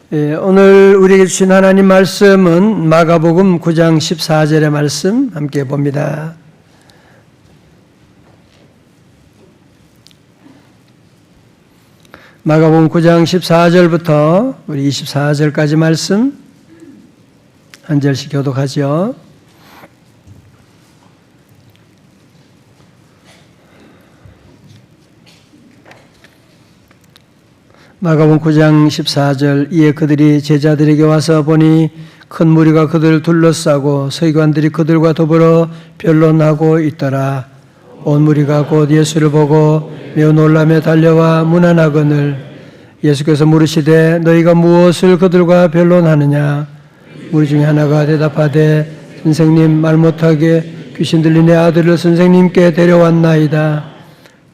오늘 우리에게 주신 하나님 말씀은 마가복음 9장 14절의 말씀 함께 봅니다. 마가복음 9장 14절부터 우리 24절까지 말씀 한 절씩 교독하죠. 마가복음 9장 14절 이에 그들이 제자들에게 와서 보니 큰 무리가 그들을 둘러싸고 서기관들이 그들과 더불어 변론하고 있더라. 온 무리가 곧 예수를 보고 매우 놀라며 달려와 문안하거늘 예수께서 물으시되 너희가 무엇을 그들과 변론하느냐? 무리 중에 하나가 대답하되 선생님 말 못하게 귀신 들린 내 아들을 선생님께 데려왔나이다.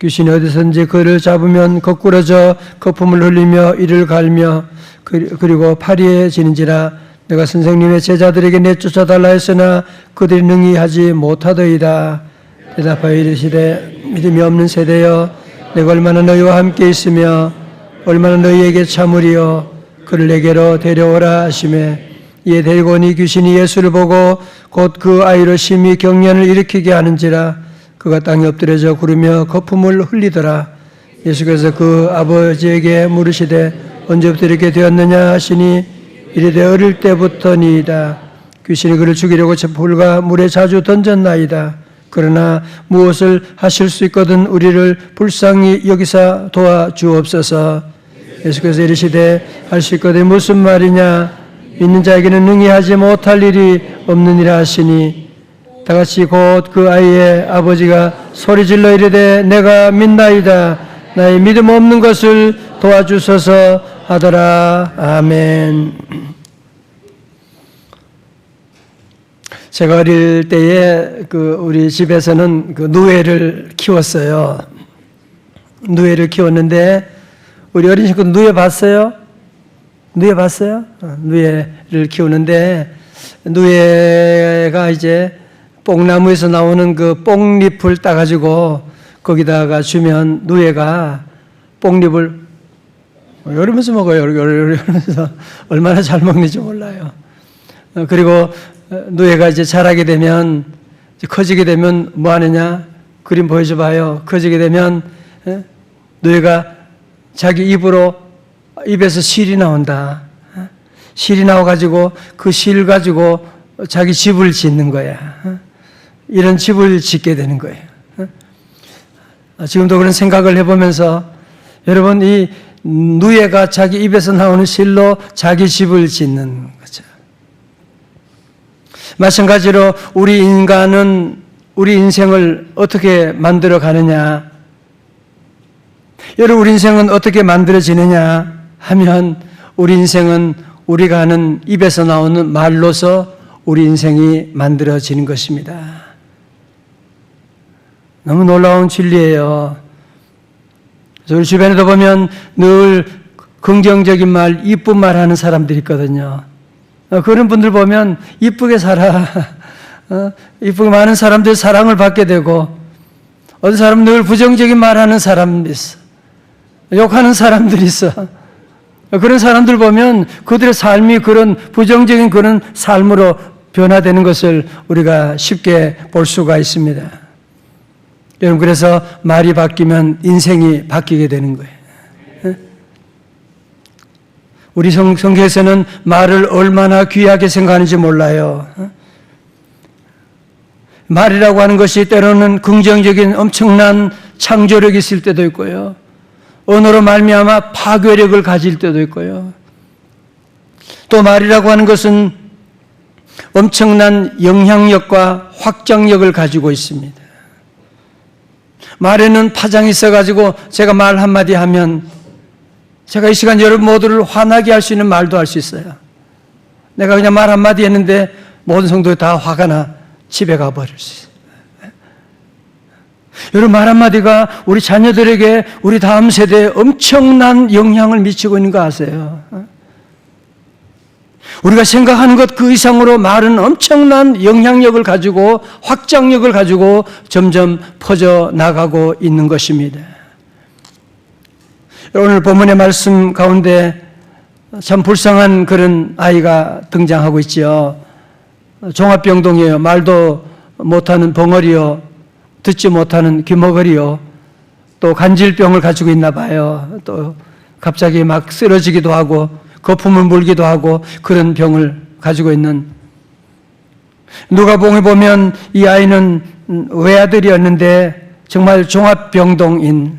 귀신이 어디선지 그를 잡으면 거꾸러져 거품을 흘리며 이를 갈며 그리고 파리에 지는지라. 내가 선생님의 제자들에게 내쫓아달라 했으나 그들이 능히 하지 못하더이다. 대답하여 이르시되 믿음이 없는 세대여 내가 얼마나 너희와 함께 있으며 얼마나 너희에게 참으리요. 그를 내게로 데려오라 하시매 이에 데리고 오니 귀신이 예수를 보고 곧 그 아이로 심히 경련을 일으키게 하는지라. 그가 땅에 엎드려져 구르며 거품을 흘리더라. 예수께서 그 아버지에게 물으시되 언제부터 이렇게 되었느냐 하시니 이르되 어릴 때부터니이다. 귀신이 그를 죽이려고 불과 물에 자주 던졌나이다. 그러나 무엇을 하실 수 있거든 우리를 불쌍히 여기사 도와주옵소서. 예수께서 이르시되 할 수 있거든 무슨 말이냐? 믿는 자에게는 능히 하지 못할 일이 없느니라 하시니 다같이 곧 그 아이의 아버지가 소리질러 이르되 내가 믿나이다. 나의 믿음 없는 것을 도와주소서 하더라. 아멘. 제가 어릴 때에 우리 집에서는 누에를 키웠어요. 누에를 키웠는데 우리 어린 친구 누에 봤어요? 누에 봤어요? 누에를 키우는데 누에가 이제 뽕나무에서 나오는 그 뽕잎을 따가지고 거기다가 주면 누에가 뽕잎을 이러면서 먹어요. 이러면서 얼마나 잘 먹는지 몰라요. 그리고 누에가 이제 자라게 되면 커지게 되면 뭐 하느냐? 그림 보여줘 봐요. 커지게 되면 누에가 자기 입에서 실이 나온다. 실이 나와가지고 그 실 가지고 자기 집을 짓는 거야. 이런 집을 짓게 되는 거예요. 지금도 그런 생각을 해보면서 여러분 이 누에가 자기 입에서 나오는 실로 자기 집을 짓는 거죠. 마찬가지로 우리 인간은 우리 인생을 어떻게 만들어 가느냐? 여러분 우리 인생은 어떻게 만들어지느냐 하면 우리 인생은 우리가 하는 입에서 나오는 말로서 우리 인생이 만들어지는 것입니다. 너무 놀라운 진리예요. 그래서 우리 주변에도 보면 늘 긍정적인 말, 이쁜 말 하는 사람들이 있거든요. 그런 분들 보면 이쁘게 살아. 이쁘게 많은 사람들 사랑을 받게 되고 어떤 사람은 늘 부정적인 말 하는 사람이 있어. 욕하는 사람들이 있어. 그런 사람들 보면 그들의 삶이 그런 부정적인 그런 삶으로 변화되는 것을 우리가 쉽게 볼 수가 있습니다. 여러분 그래서 말이 바뀌면 인생이 바뀌게 되는 거예요. 우리 성경에서는 말을 얼마나 귀하게 생각하는지 몰라요. 말이라고 하는 것이 때로는 긍정적인 엄청난 창조력이 있을 때도 있고요. 언어로 말미암아 파괴력을 가질 때도 있고요. 또 말이라고 하는 것은 엄청난 영향력과 확장력을 가지고 있습니다. 말에는 파장이 있어가지고 제가 말 한마디 하면 제가 이 시간 여러분 모두를 화나게 할 수 있는 말도 할 수 있어요. 내가 그냥 말 한마디 했는데 모든 성도들이 다 화가 나 집에 가버릴 수 있어요. 여러분 말 한마디가 우리 자녀들에게 우리 다음 세대에 엄청난 영향을 미치고 있는 거 아세요? 우리가 생각하는 것 그 이상으로 말은 엄청난 영향력을 가지고 확장력을 가지고 점점 퍼져나가고 있는 것입니다. 오늘 본문의 말씀 가운데 참 불쌍한 그런 아이가 등장하고 있지요. 종합병동이에요. 말도 못하는 벙어리요, 듣지 못하는 귀머거리요, 또 간질병을 가지고 있나 봐요. 또 갑자기 막 쓰러지기도 하고 거품을 물기도 하고 그런 병을 가지고 있는, 누가복음에 보면 이 아이는 외아들이었는데 정말 종합병동인,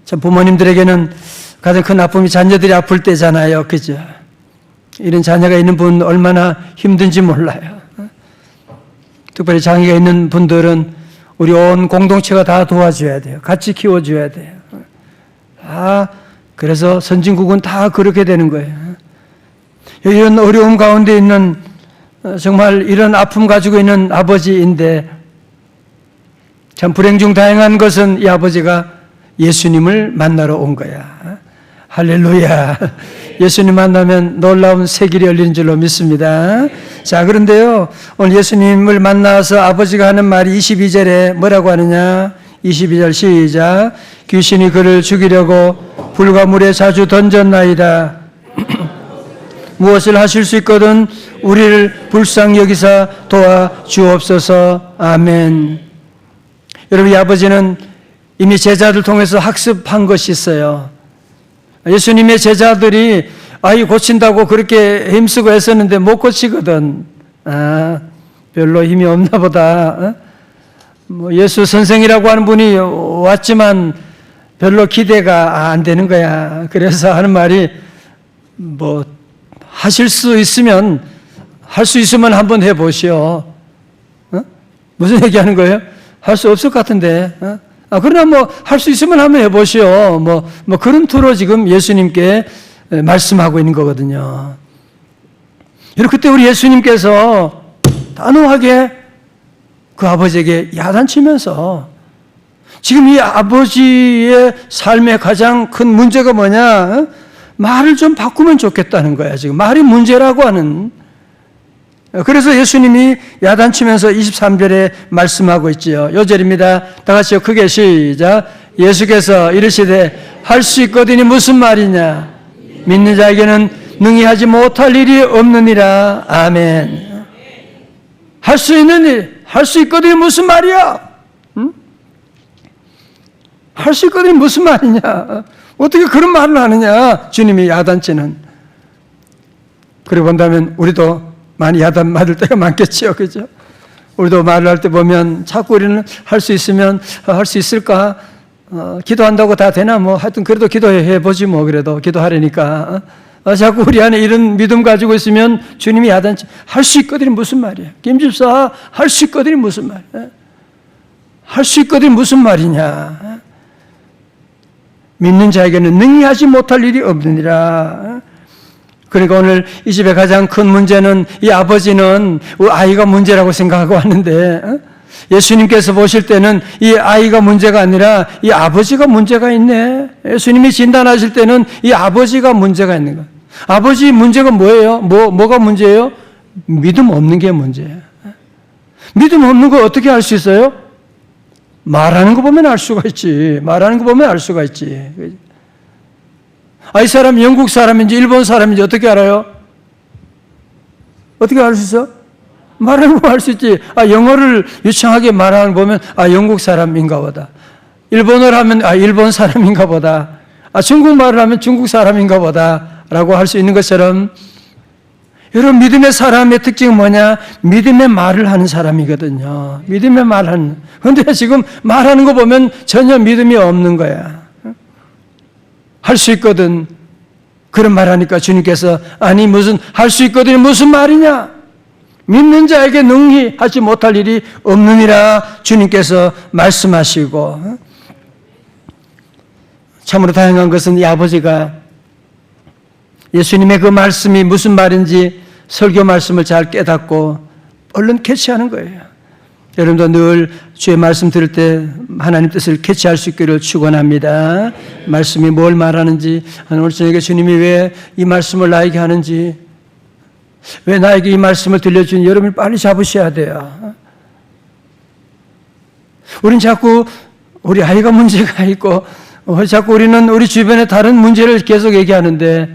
참 부모님들에게는 가장 큰 아픔이 자녀들이 아플 때잖아요. 그죠? 이런 자녀가 있는 분 얼마나 힘든지 몰라요. 특별히 장애가 있는 분들은 우리 온 공동체가 다 도와줘야 돼요. 같이 키워줘야 돼요. 그래서 선진국은 다 그렇게 되는 거예요. 이런 어려움 가운데 있는, 정말 이런 아픔 가지고 있는 아버지인데, 참 불행 중 다행한 것은 이 아버지가 예수님을 만나러 온 거야. 할렐루야. 예수님 만나면 놀라운 새 길이 열리는 줄로 믿습니다. 자, 그런데요, 오늘 예수님을 만나서 아버지가 하는 말이 22절에 뭐라고 하느냐? 22절 시작. 귀신이 그를 죽이려고 불과 물에 자주 던졌나이다. 무엇을 하실 수 있거든 우리를 불쌍히 여기사 도와주옵소서. 아멘. 여러분, 이 아버지는 이미 제자들 통해서 학습한 것이 있어요. 예수님의 제자들이 아이 고친다고 그렇게 힘쓰고 애썼는데 못 고치거든. 별로 힘이 없나 보다. 예수 선생이라고 하는 분이 왔지만 별로 기대가 안 되는 거야. 그래서 하는 말이, 하실 수 있으면, 할 수 있으면 한번 해보시오. 무슨 얘기하는 거예요? 할 수 없을 것 같은데. 그러나 할 수 있으면 한번 해보시오. 그런 투로 지금 예수님께 말씀하고 있는 거거든요. 여러분, 그때 우리 예수님께서 단호하게 그 아버지에게 야단치면서, 지금 이 아버지의 삶의 가장 큰 문제가 뭐냐? 말을 좀 바꾸면 좋겠다는 거야. 지금 말이 문제라고 하는. 그래서 예수님이 야단치면서 23절에 말씀하고 있지요. 요절입니다. 다 같이요. 크게 시작. 예수께서 이르시되 할 수 있거든이 무슨 말이냐? 믿는 자에게는 능히 하지 못할 일이 없느니라. 아멘. 할 수 있는 일, 할 수 있거든이 무슨 말이야? 응? 할 수 있거든이 무슨 말이냐? 어떻게 그런 말을 하느냐? 주님이 야단치는. 그래 본다면 우리도 많이 야단 맞을 때가 많겠죠. 그죠? 우리도 말을 할 때 보면 자꾸 우리는 할 수 있으면 할 수 있을까? 기도한다고 다 되나? 하여튼 그래도 기도해보지 그래도 기도하려니까. 자꾸 우리 안에 이런 믿음 가지고 있으면 주님이 야단치, 할 수 있거든이 무슨 말이야? 김집사, 할 수 있거든이 무슨 말이야? 할 수 있거든이 무슨 말이냐? 믿는 자에게는 능히 하지 못할 일이 없느니라. 그러니까 오늘 이 집의 가장 큰 문제는, 이 아버지는 아이가 문제라고 생각하고 왔는데, 예수님께서 보실 때는 이 아이가 문제가 아니라 이 아버지가 문제가 있네. 예수님이 진단하실 때는 이 아버지가 문제가 있는 거예요. 아버지 문제가 뭐예요? 뭐가 문제예요? 믿음 없는 게 문제예요. 믿음 없는 거 어떻게 알 수 있어요? 말하는 거 보면 알 수가 있지. 말하는 거 보면 알 수가 있지. 이 사람이 영국 사람인지 일본 사람인지 어떻게 알아요? 어떻게 알 수 있어? 말하는 거 알 수 있지. 영어를 유창하게 말하는 거 보면 영국 사람인가 보다. 일본어를 하면 일본 사람인가 보다. 중국말을 하면 중국 사람인가 보다 라고 할 수 있는 것처럼, 여러분, 믿음의 사람의 특징은 뭐냐? 믿음의 말을 하는 사람이거든요. 믿음의 말하는. 그런데 지금 말하는 거 보면 전혀 믿음이 없는 거야. 할 수 있거든. 그런 말 하니까 주님께서, 아니 무슨 할 수 있거든 무슨 말이냐? 믿는 자에게 능히 하지 못할 일이 없느니라 주님께서 말씀하시고, 참으로 다행한 것은 이 아버지가 예수님의 그 말씀이 무슨 말인지 설교 말씀을 잘 깨닫고 얼른 캐치하는 거예요. 여러분도 늘 주의 말씀 들을 때 하나님 뜻을 캐치할 수 있기를 축원합니다. 말씀이 뭘 말하는지, 오늘 저녁에 주님이 왜 이 말씀을 나에게 하는지, 왜 나에게 이 말씀을 들려주니 여러분이 빨리 잡으셔야 돼요. 우린 자꾸 우리 아이가 문제가 있고 자꾸 우리는 우리 주변에 다른 문제를 계속 얘기하는데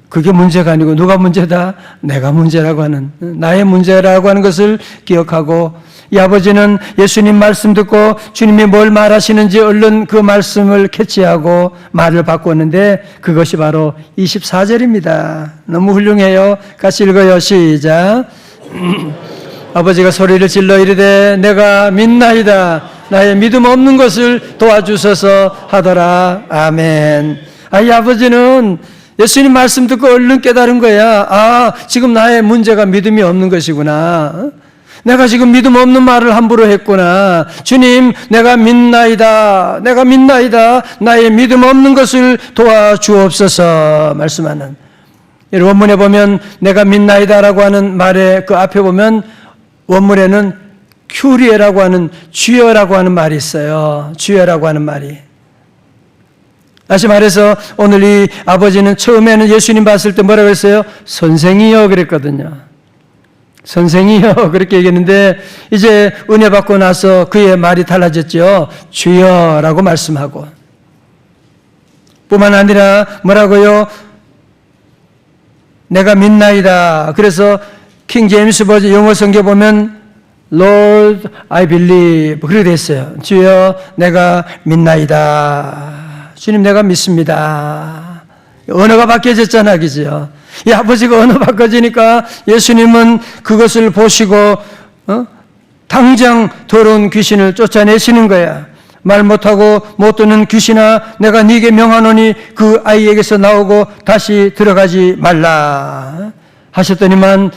그게 문제가 아니고 누가 문제다? 내가 문제라고 하는, 나의 문제라고 하는 것을 기억하고, 이 아버지는 예수님 말씀 듣고 주님이 뭘 말하시는지 얼른 그 말씀을 캐치하고 말을 바꿨는데 그것이 바로 24절입니다. 너무 훌륭해요. 같이 읽어요. 시작. 아버지가 소리를 질러 이르되 내가 믿나이다. 나의 믿음 없는 것을 도와주소서 하더라. 아멘. 이 아버지는 예수님 말씀 듣고 얼른 깨달은 거야. 지금 나의 문제가 믿음이 없는 것이구나. 내가 지금 믿음 없는 말을 함부로 했구나. 주님, 내가 믿나이다. 내가 믿나이다. 나의 믿음 없는 것을 도와주옵소서 말씀하는. 원문에 보면 내가 믿나이다라고 하는 말에 그 앞에 보면 원문에는 큐리에라고 하는 주여라고 하는 말이 있어요. 주여라고 하는 말이. 다시 말해서 오늘 이 아버지는 처음에는 예수님 봤을 때 뭐라고 했어요? 선생이여 그랬거든요. 선생이여 그렇게 얘기했는데 이제 은혜 받고 나서 그의 말이 달라졌죠. 주여라고 말씀하고. 뿐만 아니라 뭐라고요? 내가 믿나이다. 그래서 킹 제임스 버전 영어 성경 보면 Lord, I believe 그렇게 돼 있어요. 주여 내가 믿나이다. 주님 내가 믿습니다. 언어가 바뀌어졌잖아, 그죠? 이 아버지가 언어 바꿔지니까 예수님은 그것을 보시고 당장 더러운 귀신을 쫓아내시는 거야. 말 못하고 못 듣는 귀신아 내가 네게 명하노니 그 아이에게서 나오고 다시 들어가지 말라 하셨더니만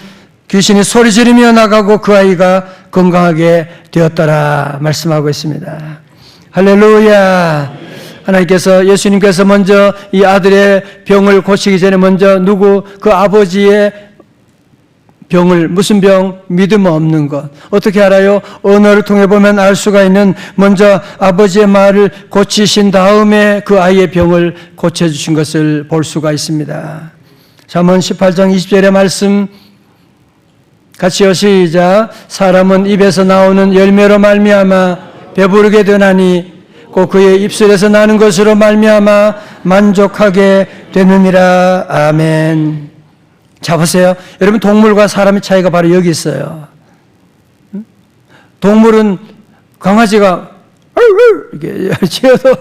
귀신이 소리 지르며 나가고 그 아이가 건강하게 되었더라 말씀하고 있습니다. 할렐루야. 하나님께서 예수님께서 먼저 이 아들의 병을 고치기 전에 먼저 그 아버지의 병을 무슨 병? 믿음 없는 것. 어떻게 알아요? 언어를 통해 보면 알 수가 있는 먼저 아버지의 말을 고치신 다음에 그 아이의 병을 고쳐주신 것을 볼 수가 있습니다. 잠언 18장 20절의 말씀 같이요. 시작. 사람은 입에서 나오는 열매로 말미암아 배부르게 되나니 꼭 그의 입술에서 나는 것으로 말미암아 만족하게 되느니라. 아멘. 자 보세요. 여러분 동물과 사람의 차이가 바로 여기 있어요. 동물은 강아지가 이렇게 지어도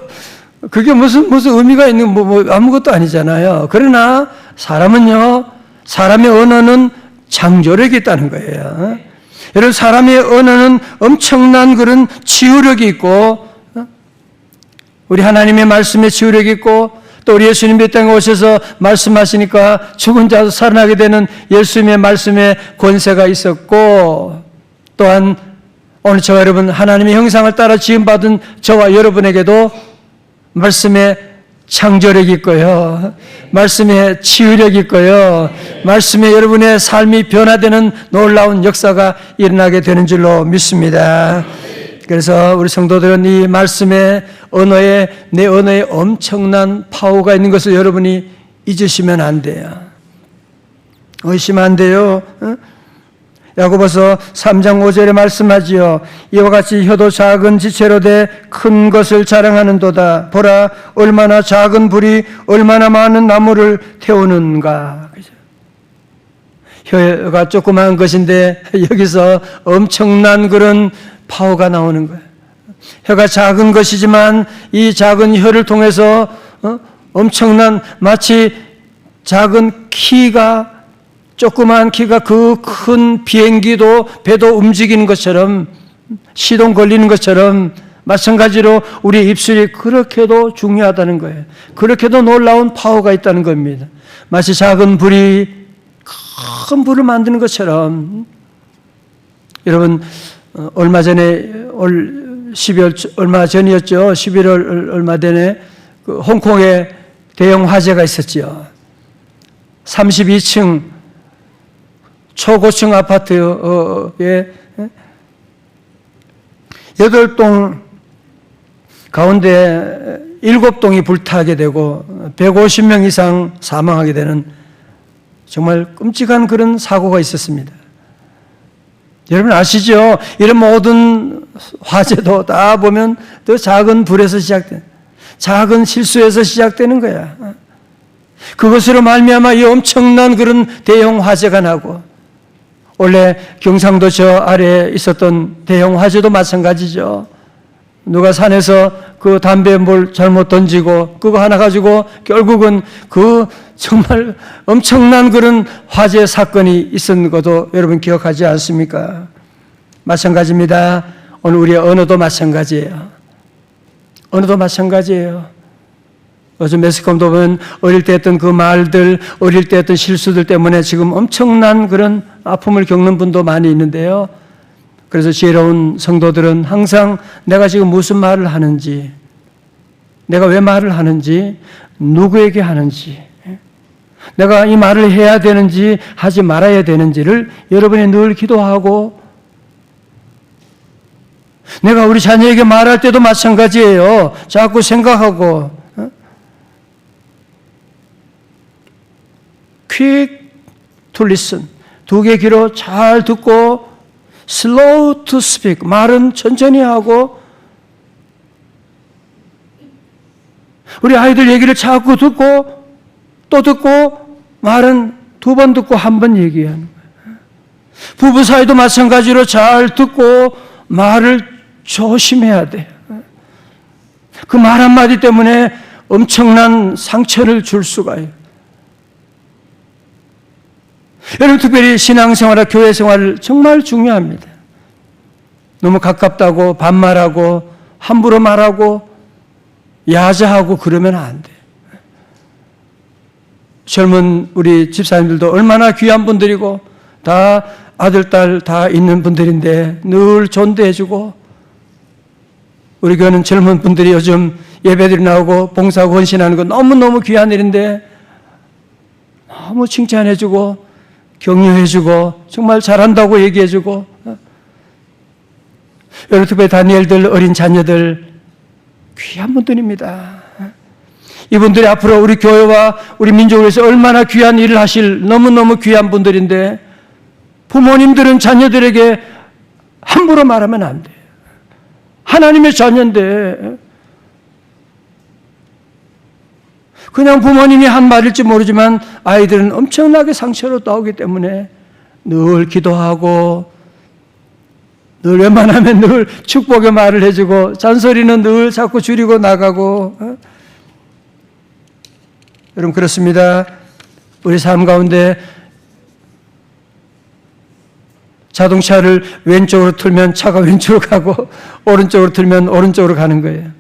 그게 무슨 의미가 있는 뭐 아무것도 아니잖아요. 그러나 사람은요. 사람의 언어는 창조력이 있다는 거예요. 여러분 사람의 언어는 엄청난 그런 치유력이 있고 우리 하나님의 말씀에 치유력이 있고 또 우리 예수님 이 땅에 오셔서 말씀하시니까 죽은 자도 살아나게 되는 예수님의 말씀에 권세가 있었고 또한 오늘 저와 여러분 하나님의 형상을 따라 지음받은 저와 여러분에게도 말씀에 창조력이 있고요. 말씀에 치유력이 있고요. 말씀에 여러분의 삶이 변화되는 놀라운 역사가 일어나게 되는 줄로 믿습니다. 그래서 우리 성도들은 이 말씀의 내 언어에 엄청난 파워가 있는 것을 여러분이 잊으시면 안 돼요. 의심 안 돼요. 야고보서 3장 5절에 말씀하지요. 이와 같이 혀도 작은 지체로 돼 큰 것을 자랑하는도다. 보라 얼마나 작은 불이 얼마나 많은 나무를 태우는가. 혀가 조그마한 것인데 여기서 엄청난 그런 파워가 나오는 거예요. 혀가 작은 것이지만 이 작은 혀를 통해서 엄청난 마치 작은 키가 조그마한 키가 그 큰 비행기도 배도 움직이는 것처럼 시동 걸리는 것처럼 마찬가지로 우리 입술이 그렇게도 중요하다는 거예요. 그렇게도 놀라운 파워가 있다는 겁니다. 마치 작은 불이 큰 불을 만드는 것처럼 여러분 얼마 전에 올 12월 얼마 전이었죠. 11월 얼마 전에 그 홍콩에 대형 화재가 있었지요. 32층 초고층 아파트에 8동 가운데 7동이 불타게 되고 150명 이상 사망하게 되는 정말 끔찍한 그런 사고가 있었습니다. 여러분 아시죠? 이런 모든 화재도 다 보면 더 작은 불에서 시작된, 작은 실수에서 시작되는 거야. 그것으로 말미암아 이 엄청난 그런 대형 화재가 나고, 원래 경상도 저 아래에 있었던 대형 화재도 마찬가지죠. 누가 산에서 그 담배 뭘 잘못 던지고 그거 하나 가지고 결국은 그 정말 엄청난 그런 화재 사건이 있었는 것도 여러분 기억하지 않습니까? 마찬가지입니다. 오늘 우리의 언어도 마찬가지예요. 언어도 마찬가지예요. 요즘 매스컴도 보면 어릴 때 했던 그 말들, 어릴 때 했던 실수들 때문에 지금 엄청난 그런 아픔을 겪는 분도 많이 있는데요. 그래서 지혜로운 성도들은 항상 내가 지금 무슨 말을 하는지, 내가 왜 말을 하는지, 누구에게 하는지, 내가 이 말을 해야 되는지 하지 말아야 되는지를 여러분이 늘 기도하고, 내가 우리 자녀에게 말할 때도 마찬가지예요. 자꾸 생각하고, quick to listen, 두 개 귀로 잘 듣고, slow to speak, 말은 천천히 하고, 우리 아이들 얘기를 자꾸 듣고 또 듣고, 말은 두 번 듣고 한 번 얘기하는 거예요. 부부 사이도 마찬가지로 잘 듣고 말을 조심해야 돼요. 그 말 한마디 때문에 엄청난 상처를 줄 수가 있어요. 여러분, 특별히 신앙생활과 교회생활 정말 중요합니다. 너무 가깝다고 반말하고 함부로 말하고 야자하고 그러면 안 돼요. 젊은 우리 집사님들도 얼마나 귀한 분들이고 다 아들, 딸 다 있는 분들인데 늘 존대해주고, 우리 교회는 젊은 분들이 요즘 예배들이 나오고 봉사하고 헌신하는 거 너무너무 귀한 일인데 너무 칭찬해주고 격려해주고 정말 잘한다고 얘기해주고, 여러분 특별히 다니엘들 어린 자녀들 귀한 분들입니다. 이분들이 앞으로 우리 교회와 우리 민족을 위해서 얼마나 귀한 일을 하실 너무너무 귀한 분들인데, 부모님들은 자녀들에게 함부로 말하면 안 돼요. 하나님의 자녀인데 그냥 부모님이 한 말일지 모르지만 아이들은 엄청나게 상처로 나오기 때문에 늘 기도하고, 늘 웬만하면 늘 축복의 말을 해주고, 잔소리는 늘 자꾸 줄이고 나가고. 여러분 그렇습니다. 우리 삶 가운데 자동차를 왼쪽으로 틀면 차가 왼쪽으로 가고 오른쪽으로 틀면 오른쪽으로 가는 거예요.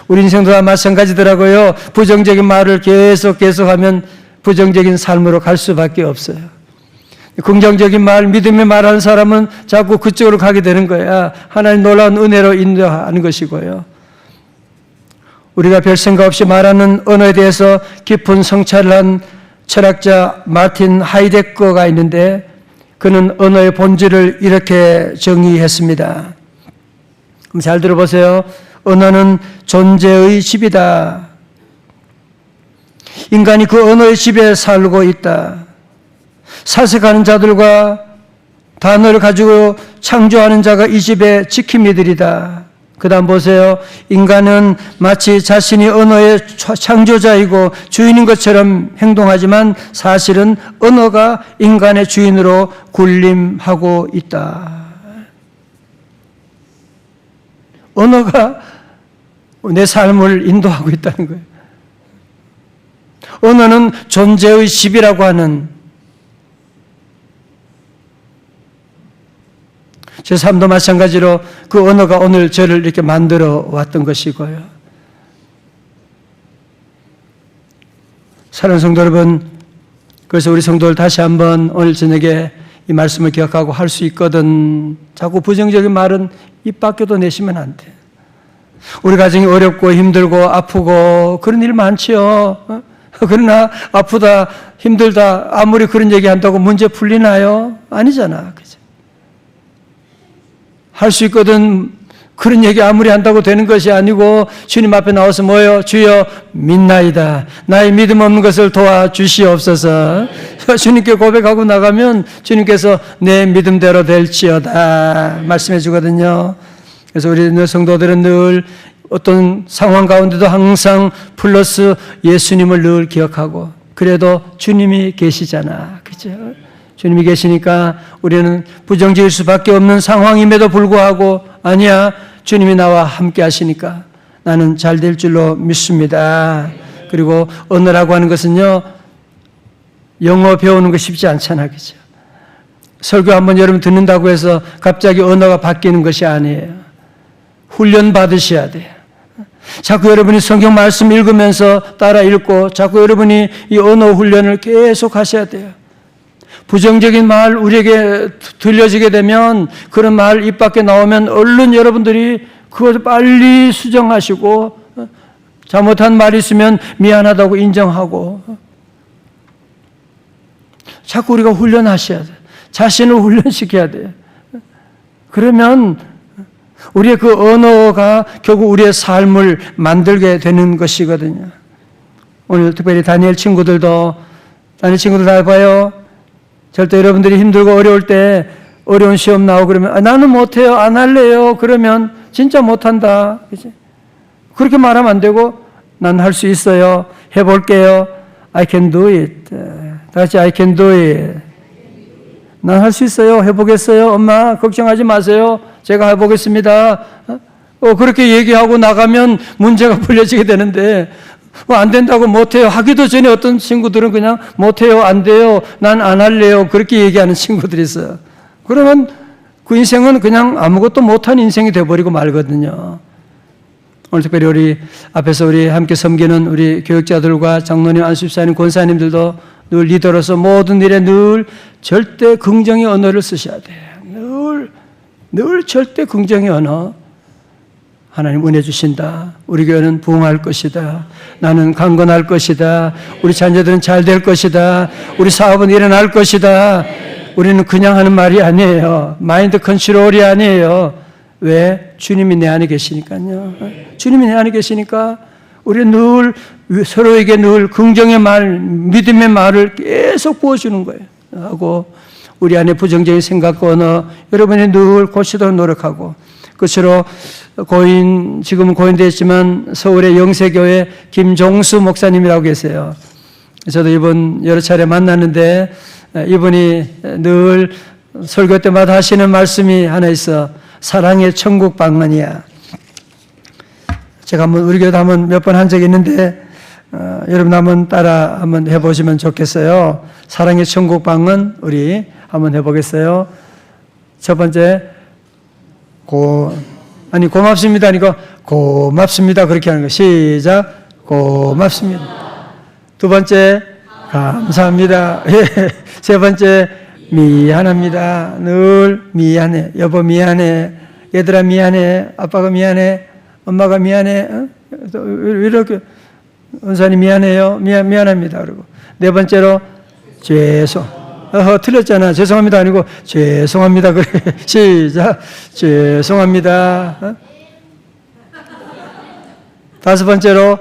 우리 인생도 다 마찬가지더라고요. 부정적인 말을 계속하면 부정적인 삶으로 갈 수밖에 없어요. 긍정적인 말, 믿음의 말하는 사람은 자꾸 그쪽으로 가게 되는 거야. 하나님 놀라운 은혜로 인도하는 것이고요. 우리가 별 생각 없이 말하는 언어에 대해서 깊은 성찰을 한 철학자 마틴 하이데거가 있는데, 그는 언어의 본질을 이렇게 정의했습니다. 그럼 잘 들어보세요. 언어는 존재의 집이다. 인간이 그 언어의 집에 살고 있다. 사색하는 자들과 단어를 가지고 창조하는 자가 이 집의 지킴이들이다. 그 다음 보세요. 인간은 마치 자신이 언어의 창조자이고 주인인 것처럼 행동하지만 사실은 언어가 인간의 주인으로 군림하고 있다. 언어가 내 삶을 인도하고 있다는 거예요. 언어는 존재의 집이라고 하는, 제 삶도 마찬가지로 그 언어가 오늘 저를 이렇게 만들어 왔던 것이고요. 사랑하는 성도 여러분, 그래서 우리 성도들 다시 한번 오늘 저녁에 이 말씀을 기억하고 할 수 있거든, 자꾸 부정적인 말은 입 밖에도 내시면 안 돼. 우리 가정이 어렵고 힘들고 아프고 그런 일 많지요. 그러나 아프다 힘들다 아무리 그런 얘기한다고 문제 풀리나요? 아니잖아. 그죠? 할 수 있거든 그런 얘기 아무리 한다고 되는 것이 아니고 주님 앞에 나와서 뭐예요? 주여 믿나이다. 나의 믿음 없는 것을 도와주시옵소서. 주님께 고백하고 나가면 주님께서 내 믿음대로 될지어다 말씀해 주거든요. 그래서 우리 성도들은 늘 어떤 상황 가운데도 항상 플러스 예수님을 늘 기억하고, 그래도 주님이 계시잖아. 그죠? 주님이 계시니까 우리는 부정적일 수밖에 없는 상황임에도 불구하고, 아니야, 주님이 나와 함께 하시니까 나는 잘 될 줄로 믿습니다. 그리고 언어라고 하는 것은요, 영어 배우는 거 쉽지 않잖아. 그죠? 설교 한번 여러분 듣는다고 해서 갑자기 언어가 바뀌는 것이 아니에요. 훈련 받으셔야 돼요. 자꾸 여러분이 성경 말씀 읽으면서 따라 읽고, 자꾸 여러분이 이 언어 훈련을 계속 하셔야 돼요. 부정적인 말 우리에게 들려지게 되면, 그런 말 입 밖에 나오면 얼른 여러분들이 그것을 빨리 수정하시고, 잘못한 말이 있으면 미안하다고 인정하고, 자꾸 우리가 훈련하셔야 돼요. 자신을 훈련시켜야 돼요. 그러면 우리의 그 언어가 결국 우리의 삶을 만들게 되는 것이거든요. 오늘 특별히 다니엘 친구들 다 봐요. 절대 여러분들이 힘들고 어려울 때, 어려운 시험 나오고 그러면 나는 못해요, 안 할래요, 그러면 진짜 못한다. 그치? 그렇게 말하면 안 되고, 난 할 수 있어요, 해볼게요, I can do it. 다 같이 I can do it. 난 할 수 있어요, 해보겠어요, 엄마 걱정하지 마세요, 제가 해보겠습니다. 그렇게 얘기하고 나가면 문제가 풀려지게 되는데, 안 된다고 못해요 하기도 전에 어떤 친구들은 그냥 못해요, 안 돼요, 난 안 할래요, 그렇게 얘기하는 친구들이 있어요. 그러면 그 인생은 그냥 아무것도 못한 인생이 돼버리고 말거든요. 오늘 특별히 우리 앞에서 우리 함께 섬기는 우리 교육자들과 장로님, 안수집사님, 권사님들도 늘 리더로서 모든 일에 늘 절대 긍정의 언어를 쓰셔야 돼요. 늘 절대 긍정의 언어. 하나님 은혜 주신다. 우리 교회는 부흥할 것이다. 나는 강건할 것이다. 우리 자녀들은 잘 될 것이다. 우리 사업은 일어날 것이다. 우리는 그냥 하는 말이 아니에요. 마인드 컨트롤이 아니에요. 왜? 주님이 내 안에 계시니까요. 주님이 내 안에 계시니까 우리는 늘 서로에게 늘 긍정의 말, 믿음의 말을 계속 부어주는 거예요. 하고 우리 안에 부정적인 생각과 언어 여러분이 늘 고치도록 노력하고, 끝으로 지금은 고인되었지만 서울의 영세교회 김종수 목사님이라고 계세요. 저도 이번 여러 차례 만났는데 이분이 늘 설교 때마다 하시는 말씀이 하나 있어. 사랑의 천국 방언이야. 제가 우리 교회도 몇 번 한 적이 있는데 여러분 한번 따라 한번 해보시면 좋겠어요. 사랑의 천국 방언 우리 한번 해보겠어요. 첫 번째 고맙습니다 하니까 고맙습니다 그렇게 하는 거. 시작. 고맙습니다. 두 번째 감사합니다. 세 번째 미안합니다. 늘 미안해. 여보 미안해. 얘들아 미안해. 아빠가 미안해. 엄마가 미안해. 이렇게 은사님 미안해요. 미안합니다. 그리고 네 번째로 죄송. 틀렸잖아. 죄송합니다 아니고 죄송합니다. 그래. 시작. 죄송합니다. 다섯 번째로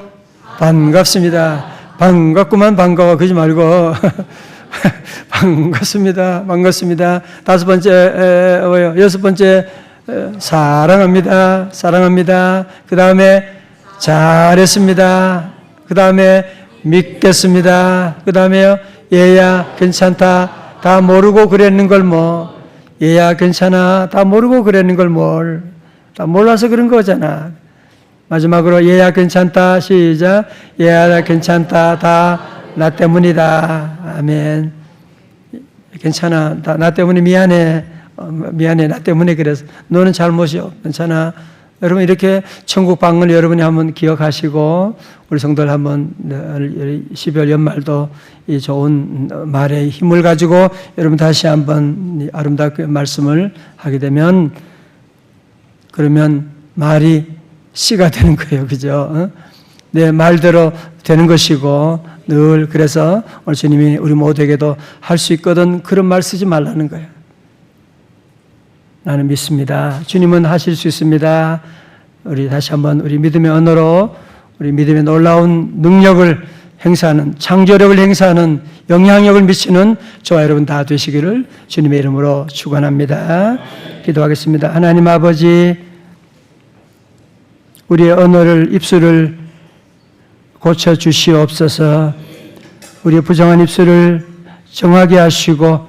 반갑습니다. 반갑구만 반가워 그러지 말고 반갑습니다. 반갑습니다. 다섯 번째 여섯 번째 사랑합니다. 사랑합니다. 그 다음에 잘했습니다. 그 다음에 믿겠습니다. 그 다음에요 얘야 괜찮다. 다 모르고 그랬는 걸 뭐. 얘야 괜찮아. 다 모르고 그랬는 걸 뭘. 다 몰라서 그런 거잖아. 마지막으로 얘야 괜찮다. 시작. 얘야 괜찮다. 다 나 때문이다. 아멘. 괜찮아. 다 나 때문에 미안해. 미안해. 나 때문에 그래서. 너는 잘못이요. 괜찮아. 여러분 이렇게 천국 방언을 여러분이 한번 기억하시고 우리 성도들 한번 12월 연말도 이 좋은 말의 힘을 가지고 여러분 다시 한번 아름답게 말씀을 하게 되면 그러면 말이 씨가 되는 거예요. 그죠? 내 말대로 되는 것이고 늘 그래서 오늘 주님이 우리 모두에게도 할 수 있거든 그런 말 쓰지 말라는 거예요. 나는 믿습니다. 주님은 하실 수 있습니다. 우리 다시 한번 우리 믿음의 언어로 우리 믿음의 놀라운 능력을 행사하는, 창조력을 행사하는, 영향력을 미치는 저와 여러분 다 되시기를 주님의 이름으로 축원합니다. 기도하겠습니다. 하나님 아버지, 우리의 언어를, 입술을 고쳐주시옵소서. 우리의 부정한 입술을 정하게 하시고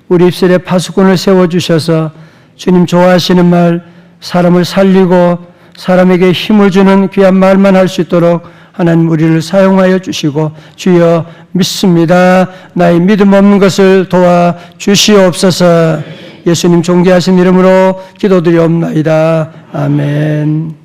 우리 입술에 파수꾼을 세워주셔서 주님 좋아하시는 말, 사람을 살리고 사람에게 힘을 주는 귀한 말만 할 수 있도록 하나님 우리를 사용하여 주시고, 주여 믿습니다. 나의 믿음 없는 것을 도와 주시옵소서. 예수님 존귀하신 이름으로 기도드리옵나이다. 아멘.